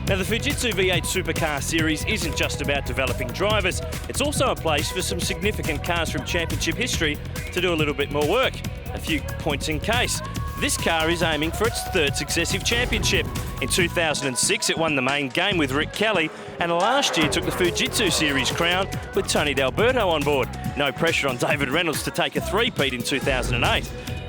Now, the Fujitsu V8 Supercar Series isn't just about developing drivers, it's also a place for some significant cars from championship history to do a little bit more work. A few points in case. This car is aiming for its third successive championship. In 2006, it won the main game with Rick Kelly, and last year took the Fujitsu Series crown with Tony D'Alberto on board. No pressure on David Reynolds to take a three-peat in 2008.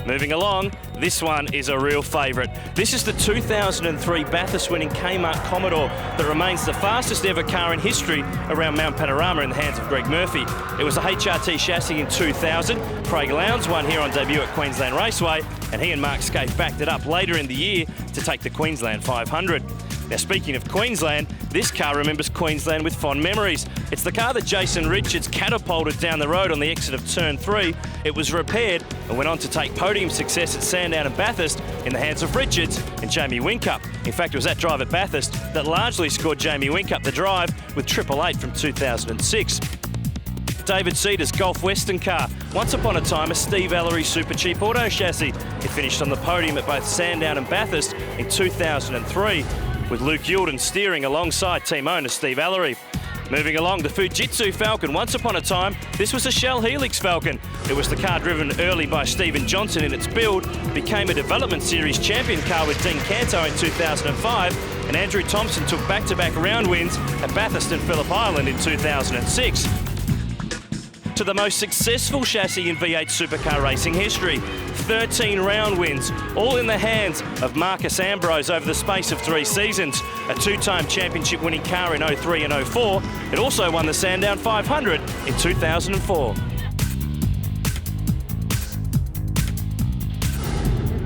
Moving along, this one is a real favourite. This is the 2003 Bathurst-winning Kmart Commodore that remains the fastest ever car in history around Mount Panorama in the hands of Greg Murphy. It was a HRT chassis in 2000. Craig Lowndes won here on debut at Queensland Raceway, and he and Mark Skaife backed it up later in the year to take the Queensland 500. Now, speaking of Queensland, this car remembers Queensland with fond memories. It's the car that Jason Richards catapulted down the road on the exit of Turn 3. It was repaired and went on to take podium success at Sandown and Bathurst in the hands of Richards and Jamie Whincup. In fact, it was that drive at Bathurst that largely scored Jamie Whincup the drive with 888 from 2006. David Cedar's Golf Western car, once upon a time a Steve Ellery super cheap auto chassis. It finished on the podium at both Sandown and Bathurst in 2003. with Luke Yulden steering alongside team owner Steve Ellery. Moving along, the Fujitsu Falcon. Once upon a time, this was a Shell Helix Falcon. It was the car driven early by Stephen Johnson in its build, became a Development Series champion car with Dean Canto in 2005, and Andrew Thompson took back-to-back round wins at Bathurst and Phillip Island in 2006. To the most successful chassis in V8 supercar racing history. 13 round wins, all in the hands of Marcus Ambrose over the space of 3 seasons. A 2-time championship winning car in 03 and 04. It also won the Sandown 500 in 2004.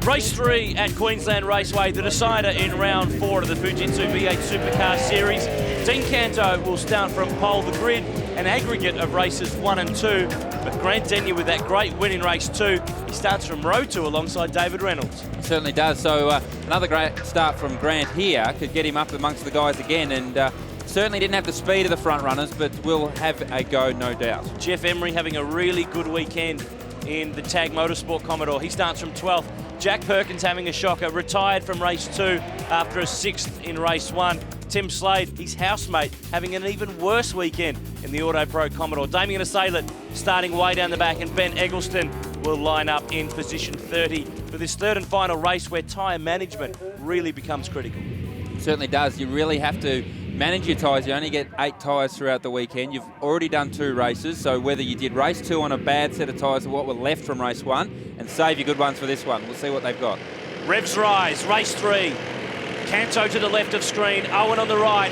Race 3 at Queensland Raceway, the decider in round 4 of the Fujitsu V8 Supercar Series. Dean Canto will start from pole. The grid, an aggregate of races 1 and 2, with Grant Denyer with that great win in race 2. He starts from row 2 alongside David Reynolds. Certainly does. So another great start from Grant here could get him up amongst the guys again, and certainly didn't have the speed of the front runners, but will have a go, no doubt. Jeff Emery having a really good weekend in the Tag Motorsport Commodore. He starts from 12th. Jack Perkins having a shocker, retired from race 2 after a 6th in race 1. Tim Slade, his housemate, having an even worse weekend in the Auto Pro Commodore. Damien Assaylet starting way down the back, and Ben Eggleston will line up in position 30 for this third and final race where tyre management really becomes critical. It certainly does. You really have to manage your tyres. You only get 8 tyres throughout the weekend. You've already done 2 races, so whether you did race 2 on a bad set of tyres or what were left from race 1, and save your good ones for this one. We'll see what they've got. Revs rise, race 3. Canto to the left of screen, Owen on the right.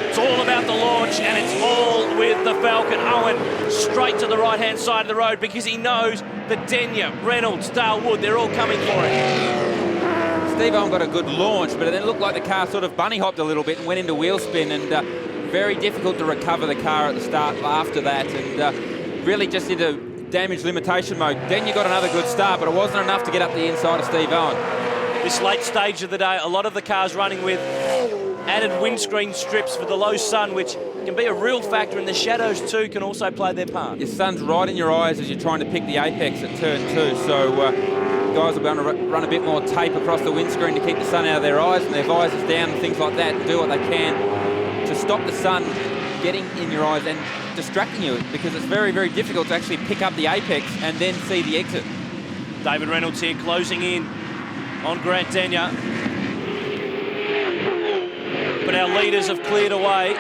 It's all about the launch, and it's all with the Falcon. Owen straight to the right-hand side of the road because he knows that Denyer, Reynolds, Dale Wood, they're all coming for it. Steve Owen got a good launch, but it then looked like the car sort of bunny hopped a little bit and went into wheel spin, and very difficult to recover the car at the start after that, and really just into damage limitation mode. Then you got another good start, but it wasn't enough to get up the inside of Steve Owen. This late stage of the day, a lot of the cars running with added windscreen strips for the low sun, which can be a real factor, and the shadows too can also play their part. Your sun's right in your eyes as you're trying to pick the apex at turn 2, so guys are going to run a bit more tape across the windscreen to keep the sun out of their eyes and their visors down and things like that, and do what they can to stop the sun getting in your eyes and distracting you, because it's very, very difficult to actually pick up the apex and then see the exit. David Reynolds here closing in on Grant Denyer. But our leaders have cleared away,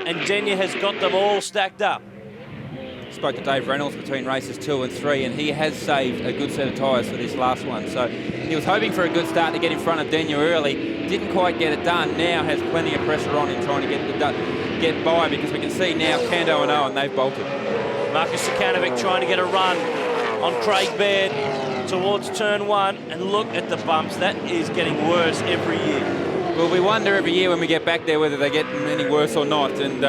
and Denyer has got them all stacked up. Spoke to Dave Reynolds between races 2 and 3, and he has saved a good set of tyres for this last one. So he was hoping for a good start to get in front of Denyer early. Didn't quite get it done. Now has plenty of pressure on him trying to get by, because we can see now Canto and Owen, they've bolted. Marcus Sukanovic trying to get a run on Craig Baird towards turn 1, and look at the bumps. That is getting worse every year. Well, we wonder every year when we get back there whether they get any worse or not, and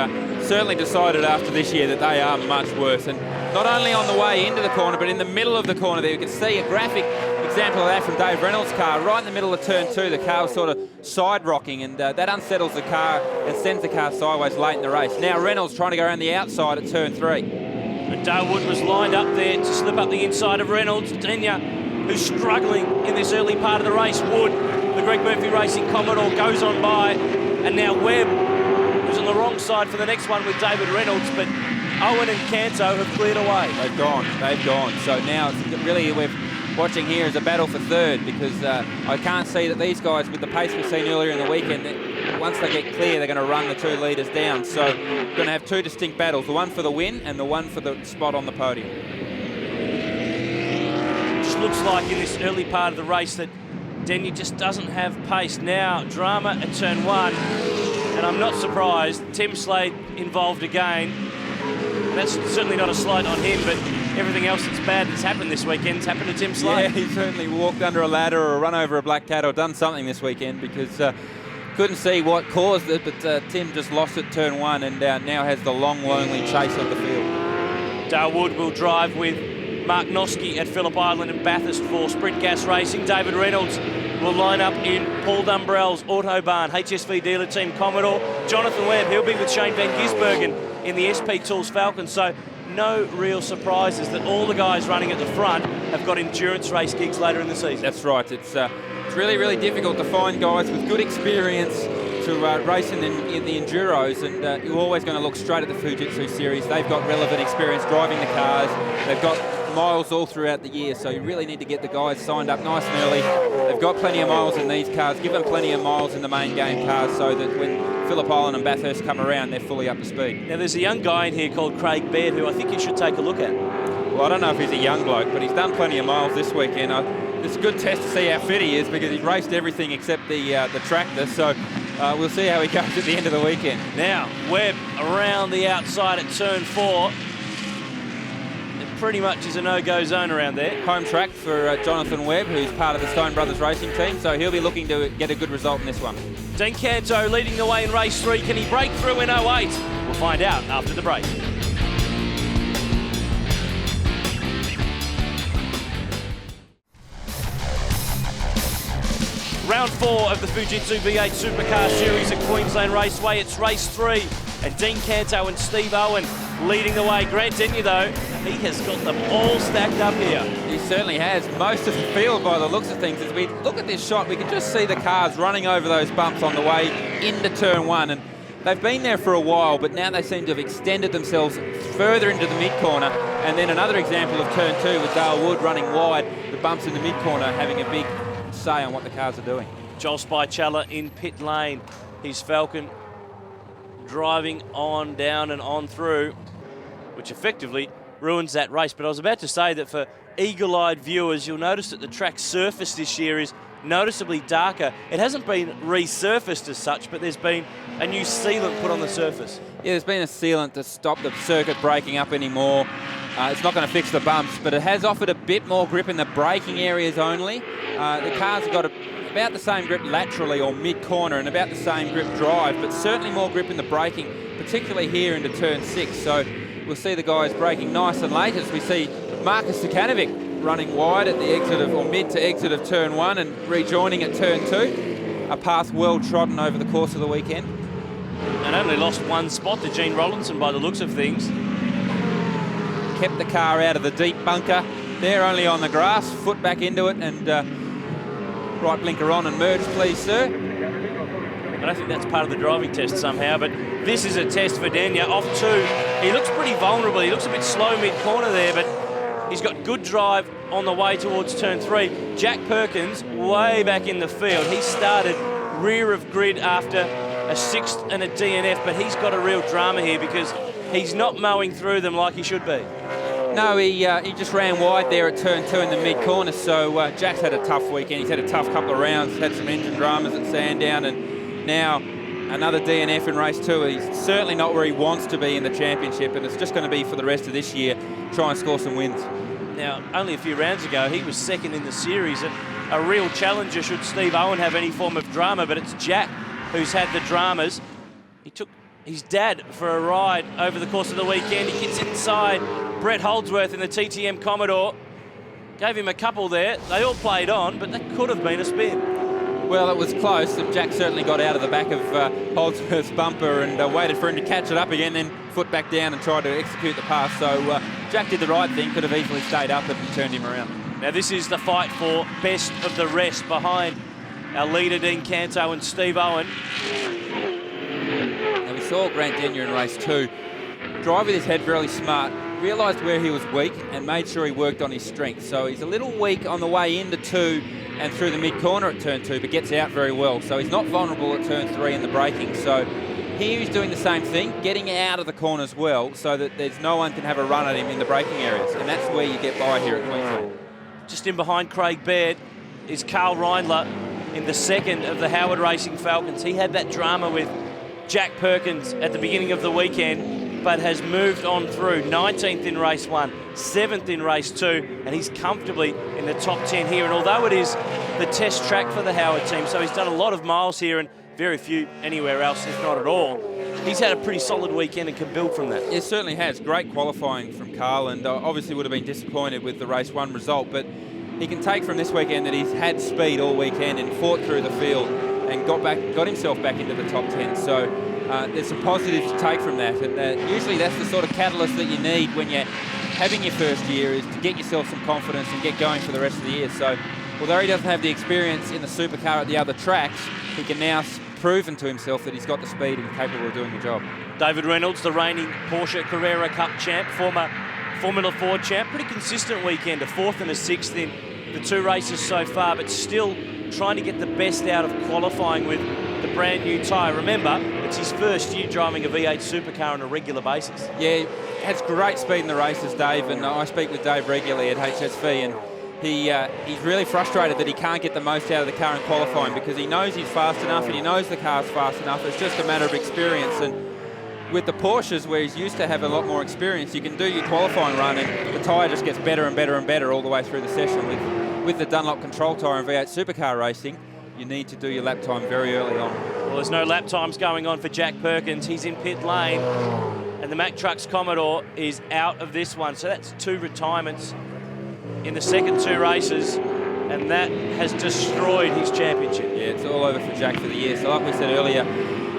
certainly decided after this year that they are much worse. And not only on the way into the corner, but in the middle of the corner there, you can see a graphic example of that from Dave Reynolds' car. Right in the middle of turn 2, the car was sort of side rocking, and that unsettles the car and sends the car sideways late in the race. Now Reynolds trying to go around the outside at turn 3. And Dale Wood was lined up there to slip up the inside of Reynolds. Denyer, who's struggling in this early part of the race. Wood, the Greg Murphy Racing Commodore, goes on by. And now Webb, who's on the wrong side for the next one with David Reynolds, but Owen and Canto have cleared away. They've gone. So now it's really we're watching here is a battle for third, because I can't see that these guys, with the pace we've seen earlier in the weekend, once they get clear, they're going to run the 2 leaders down. So we're going to have 2 distinct battles, the one for the win and the one for the spot on the podium. Just looks like in this early part of the race that Denny just doesn't have pace. Now, drama at turn 1, and I'm not surprised. Tim Slade involved again. That's certainly not a slight on him, but everything else that's bad that's happened this weekend has happened to Tim Slade. Yeah, he certainly walked under a ladder or run over a black cat or done something this weekend, because couldn't see what caused it, but Tim just lost at turn 1 and now has the long, lonely chase of the field. Dale Wood will drive with Mark Noski at Phillip Island and Bathurst for Sprint Gas Racing. David Reynolds will line up in Paul Dumbrell's Autobahn HSV dealer team Commodore. Jonathan Webb, he'll be with Shane Van Gisbergen in the SP Tools Falcon. So no real surprises that all the guys running at the front have got endurance race gigs later in the season. That's right. It's really, really difficult to find guys with good experience to race in the Enduros, and you're always going to look straight at the Fujitsu series. They've got relevant experience driving the cars. They've got miles all throughout the year, so you really need to get the guys signed up nice and early. They've got plenty of miles in these cars. Give them plenty of miles in the main game cars so that when Phillip Island and Bathurst come around, they're fully up to speed. Now, there's a young guy in here called Craig Baird who I think you should take a look at. Well, I don't know if he's a young bloke, but he's done plenty of miles this weekend. It's a good test to see how fit he is, because he's raced everything except the tractor, so we'll see how he goes at the end of the weekend. Now, Webb around the outside at turn 4. It pretty much is a no-go zone around there. Home track for Jonathan Webb, who's part of the Stone Brothers racing team, so he'll be looking to get a good result in this one. Dean Canto leading the way in race 3. Can he break through in 08? We'll find out after the break. Round 4 of the Fujitsu V8 Supercar Series at Queensland Raceway. It's race 3, and Dean Canto and Steve Owen leading the way. Grant Denyer, though, he has got them all stacked up here. He certainly has. Most of the field, by the looks of things, as we look at this shot, we can just see the cars running over those bumps on the way into turn 1, and they've been there for a while, but now they seem to have extended themselves further into the mid-corner. And then another example of turn 2 with Dale Wood running wide, the bumps in the mid-corner having a big say on what the cars are doing. Joel Spychalla in pit lane. His Falcon driving on down and on through, which effectively ruins that race. But I was about to say that for eagle-eyed viewers, you'll notice that the track's surface this year is noticeably darker. It hasn't been resurfaced as such, but there's been a new sealant put on the surface. Yeah, there's been a sealant to stop the circuit breaking up anymore. It's not going to fix the bumps, but it has offered a bit more grip in the braking areas only. The cars have got about the same grip laterally or mid-corner and about the same grip drive, but certainly more grip in the braking, particularly here into turn 6. So we'll see the guys braking nice and late as we see Marcus Sukanovic running wide at the exit of, or mid to exit of turn 1 and rejoining at turn 2. A path well trodden over the course of the weekend. And only lost one spot to Gene Rollinson by the looks of things. Kept the car out of the deep bunker. They're only on the grass, foot back into it, and right blinker on and merge, please, sir. I don't think that's part of the driving test somehow, but this is a test for Denyer. Off 2, he looks pretty vulnerable. He looks a bit slow mid-corner there, but he's got good drive on the way towards turn 3. Jack Perkins, way back in the field. He started rear of grid after a 6th and a DNF, but he's got a real drama here because he's not mowing through them like he should be. No, he just ran wide there at turn 2 in the mid-corner, so Jack's had a tough weekend. He's had a tough couple of rounds, had some engine dramas at Sandown, and now another DNF in race 2. He's certainly not where he wants to be in the championship, and it's just going to be for the rest of this year, try and score some wins. Now, only a few rounds ago, he was 2nd in the series, and a real challenger should Steve Owen have any form of drama, but it's Jack who's had the dramas. He took his dad for a ride over the course of the weekend. He gets inside Brett Holdsworth in the TTM Commodore. Gave him a couple there. They all played on, but that could have been a spin. Well, it was close. Jack certainly got out of the back of Holdsworth's bumper and waited for him to catch it up again, then foot back down and tried to execute the pass. So Jack did the right thing, could have easily stayed up and turned him around. Now this is the fight for best of the rest behind our leader, Dean Canto, and Steve Owen. Now we saw Grant Denyer in race 2 drive with his head really smart, realised where he was weak and made sure he worked on his strength. So he's a little weak on the way into 2 and through the mid-corner at turn 2, but gets out very well. So he's not vulnerable at turn 3 in the braking. So here he's doing the same thing, getting out of the corners well, so that there's no one can have a run at him in the braking areas. And that's where you get by here at Queensland. Just in behind Craig Baird is Carl Reindler in the second of the Howard Racing Falcons. He had that drama with Jack Perkins at the beginning of the weekend, but has moved on through. 19th in race 1, 7th in race 2, and he's comfortably in the top 10 here. And although it is the test track for the Howard team, so he's done a lot of miles here and very few anywhere else, if not at all, he's had a pretty solid weekend and can build from that. It certainly has. Great qualifying from Carl, and obviously would have been disappointed with the race 1 result, but he can take from this weekend that he's had speed all weekend and fought through the field and got himself back into the top 10. So there's some positives to take from that, and usually that's the sort of catalyst that you need when you're having your first year, is to get yourself some confidence and get going for the rest of the year. So although he doesn't have the experience in the supercar at the other tracks, he can now proven to himself that he's got the speed and capable of doing the job. David Reynolds, the reigning Porsche Carrera Cup champ, former Formula 4 champ, pretty consistent weekend, a 4th and a 6th in the 2 races so far, but still trying to get the best out of qualifying with the brand new tyre. Remember, it's his first year driving a V8 supercar on a regular basis. Yeah, has great speed in the races, Dave, and I speak with Dave regularly at HSV, and he's really frustrated that he can't get the most out of the car in qualifying, because he knows he's fast enough and he knows the car's fast enough. It's just a matter of experience, and with the Porsches, where he's used to have a lot more experience, you can do your qualifying run and the tyre just gets better and better and better all the way through the session. With the Dunlop control tyre in V8 supercar racing, you need to do your lap time very early on. Well, there's no lap times going on for Jack Perkins. He's in pit lane, and the Mack Trucks Commodore is out of this one. So that's 2 retirements in the second 2 races, and that has destroyed his championship. Yeah, it's all over for Jack for the year. So like we said earlier,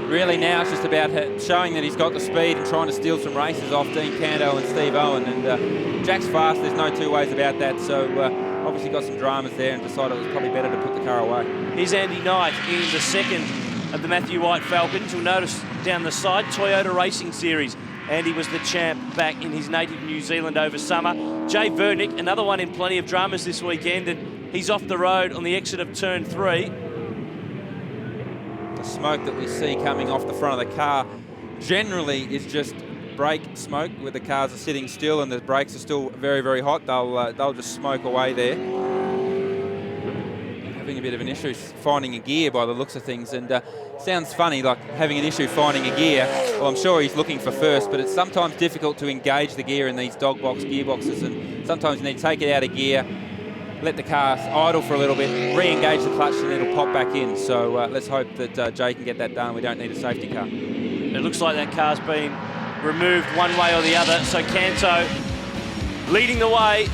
really now it's just about showing that he's got the speed and trying to steal some races off Dean Canto and Steve Owen. And Jack's fast, there's no 2 ways about that. So obviously got some dramas there and decided it was probably better to put the car away. Here's Andy Knight in the second of the Matthew White Falcons. You'll notice down the side, Toyota Racing Series. Andy was the champ back in his native New Zealand over summer. Jay Vernick, another one in plenty of dramas this weekend, and he's off the road on the exit of turn 3. The smoke that we see coming off the front of the car generally is just brake smoke, where the cars are sitting still and the brakes are still very, very hot. They'll just smoke away there. Having a bit of an issue finding a gear by the looks of things, and sounds funny, like having an issue finding a gear. Well, I'm sure he's looking for first, but it's sometimes difficult to engage the gear in these dog box gearboxes, and sometimes you need to take it out of gear, let the car idle for a little bit, re-engage the clutch, and it'll pop back in. So let's hope that Jay can get that done. We don't need a safety car. It looks like that car's been removed one way or the other. So Canto leading the way,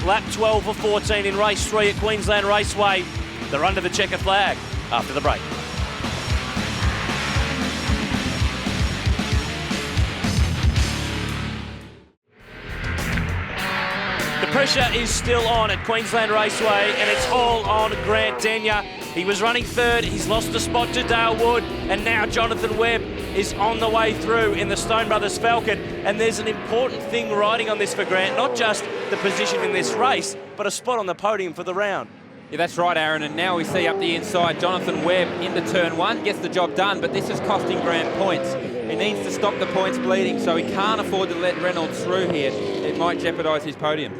lap 12 of 14 in race 3 at Queensland Raceway. They're under the checker flag after the break. The pressure is still on at Queensland Raceway, and it's all on Grant Denyer. He was running 3rd, he's lost a spot to Dale Wood, and now Jonathan Webb is on the way through in the Stone Brothers Falcon. And there's an important thing riding on this for Grant, not just the position in this race, but a spot on the podium for the round. Yeah, that's right, Aaron, and now we see up the inside Jonathan Webb into turn 1, gets the job done, but this is costing Grant points. He needs to stop the points bleeding, so he can't afford to let Reynolds through here. It might jeopardise his podium.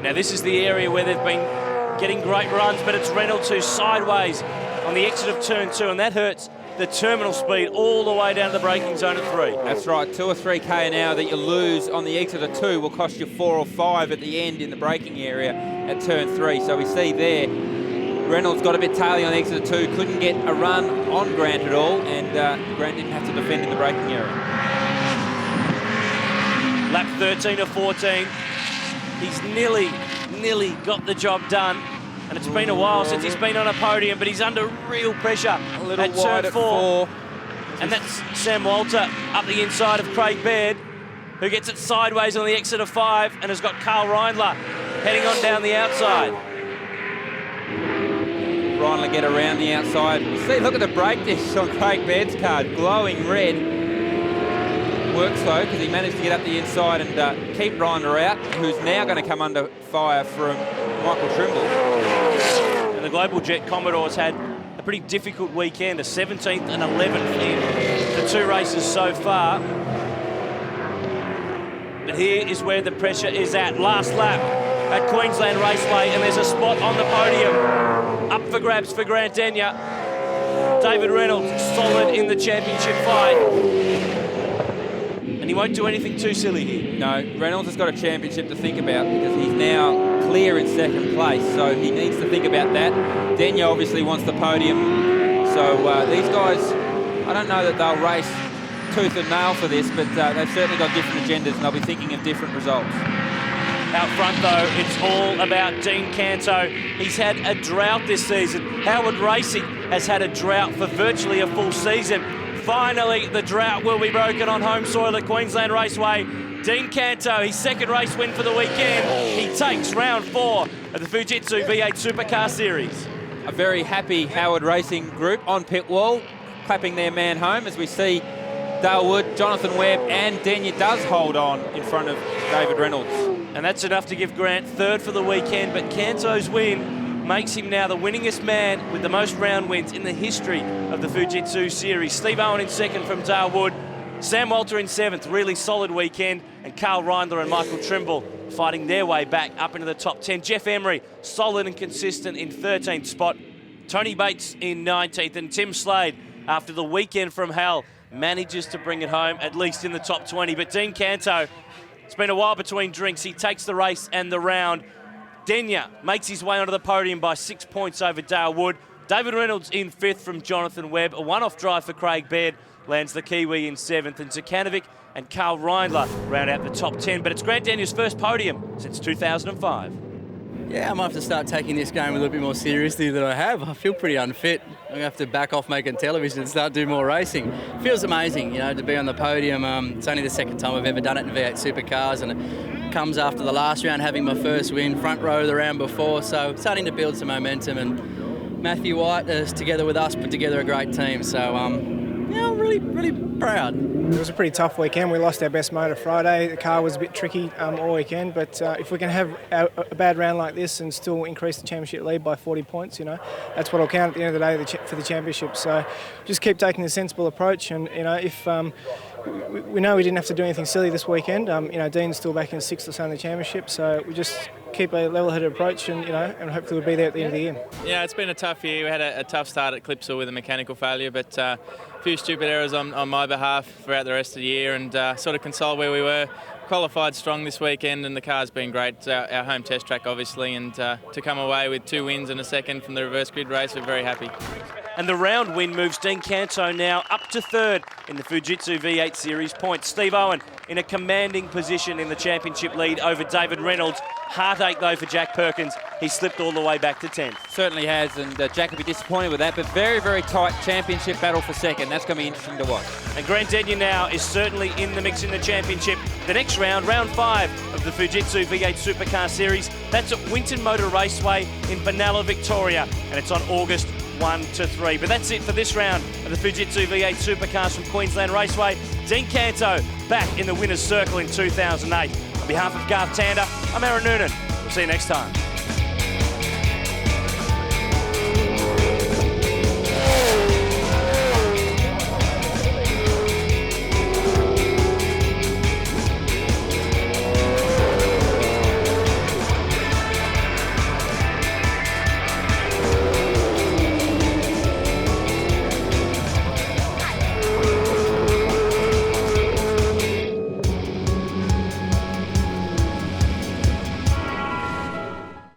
Now this is the area where they've been getting great runs, but it's Reynolds who's sideways on the exit of turn 2, and that hurts the terminal speed all the way down to the braking zone at 3. That's right, 2 or 3k an hour that you lose on the exit of 2 will cost you 4 or 5 at the end in the braking area at turn 3. So we see there, Reynolds got a bit taily on the exit of 2, couldn't get a run on Grant at all, and Grant didn't have to defend in the braking area. Lap 13 of 14, he's nearly got the job done. And it's been a while since he's been on a podium, but he's under real pressure a little at wide turn at 4. And that's Sam Walter up the inside of Craig Baird, who gets it sideways on the exit of 5 and has got Carl Reindler heading on down the outside. Reindler get around the outside. See, look at the brake disc on Craig Baird's car, glowing red. Works though, because he managed to get up the inside and keep Reindler out, who's now going to come under fire from Michael Trimble. And the Global Jet Commodores had a pretty difficult weekend, a 17th and 11th in the 2 races so far. But here is where the pressure is at. Last lap at Queensland Raceway, and there's a spot on the podium up for grabs for Grant Denyer. David Reynolds solid in the championship fight, and he won't do anything too silly here. No, Reynolds has got a championship to think about because he's now clear in second place, so he needs to think about that. Denyer obviously wants the podium, so these guys, I don't know that they'll race tooth and nail for this, but they've certainly got different agendas and they'll be thinking of different results. Out front though, it's all about Dean Canto. He's had a drought this season. Howard Racing has had a drought for virtually a full season. Finally, the drought will be broken on home soil at Queensland Raceway. Dean Canto, his second race win for the weekend. He takes round 4 of the Fujitsu V8 Supercar Series. A very happy Howard Racing group on pit wall, clapping their man home as we see Dale Wood, Jonathan Webb and Denyer does hold on in front of David Reynolds. And that's enough to give Grant third for the weekend, but Canto's win makes him now the winningest man with the most round wins in the history of the Fujitsu Series. Steve Owen in second from Dale Wood, Sam Walter in 7th, really solid weekend, and Carl Reindler and Michael Trimble fighting their way back up into the top 10. Jeff Emery, solid and consistent in 13th spot. Tony Bates in 19th, and Tim Slade, after the weekend from hell, manages to bring it home, at least in the top 20. But Dean Canto, it's been a while between drinks. He takes the race and the round. Denyer makes his way onto the podium by 6 points over Dale Wood. David Reynolds in 5th from Jonathan Webb. A one-off drive for Craig Baird lands the Kiwi in 7th. And Zakanovic and Carl Reindler round out the top 10. But it's Grant Denyer's first podium since 2005. Yeah, I might have to start taking this game a little bit more seriously than I have. I feel pretty unfit. I'm going to have to back off making television and start doing more racing. It feels amazing, you know, to be on the podium. It's only the second time I've ever done it in V8 Supercars, and it comes after the last round, having my first win, front row the round before, so starting to build some momentum. And Matthew White has, together with us, put together a great team. So, yeah, I'm really proud. It was a pretty tough weekend. We lost our best motor Friday. The car was a bit tricky all weekend, but if we can have a bad round like this and still increase the championship lead by 40 points, you know, that's what'll count at the end of the day for the championship. So just keep taking the sensible approach, and you know, if we know we didn't have to do anything silly this weekend. You know, Dean's still back in 6th or so in the championship, so we just keep a level-headed approach, and you know, and hopefully we'll be there at the end of the year. Yeah, it's been a tough year. We had a tough start at Clipsal with a mechanical failure, but a few stupid errors on my behalf throughout the rest of the year, and sort of consoled where we were. Qualified strong this weekend, and the car's been great. It's our home test track, obviously, and to come away with 2 wins and a second from the reverse grid race, we're very happy. And the round win moves Dean Canto now up to 3rd in the Fujitsu V8 Series points. Steve Owen in a commanding position in the championship lead over David Reynolds. Heartache though for Jack Perkins. He slipped all the way back to 10th. Certainly has, and Jack will be disappointed with that, but very tight championship battle for second. That's going to be interesting to watch. And Grant Denyer now is certainly in the mix in the championship. The next round, round 5 of the Fujitsu V8 Supercar Series. That's at Winton Motor Raceway in Benalla, Victoria, and it's on August 1 to 3. But that's it for this round of the Fujitsu V8 Supercars from Queensland Raceway. Dean Canto back in the winner's circle in 2008. On behalf of Garth Tander, I'm Aaron Noonan. We'll see you next time.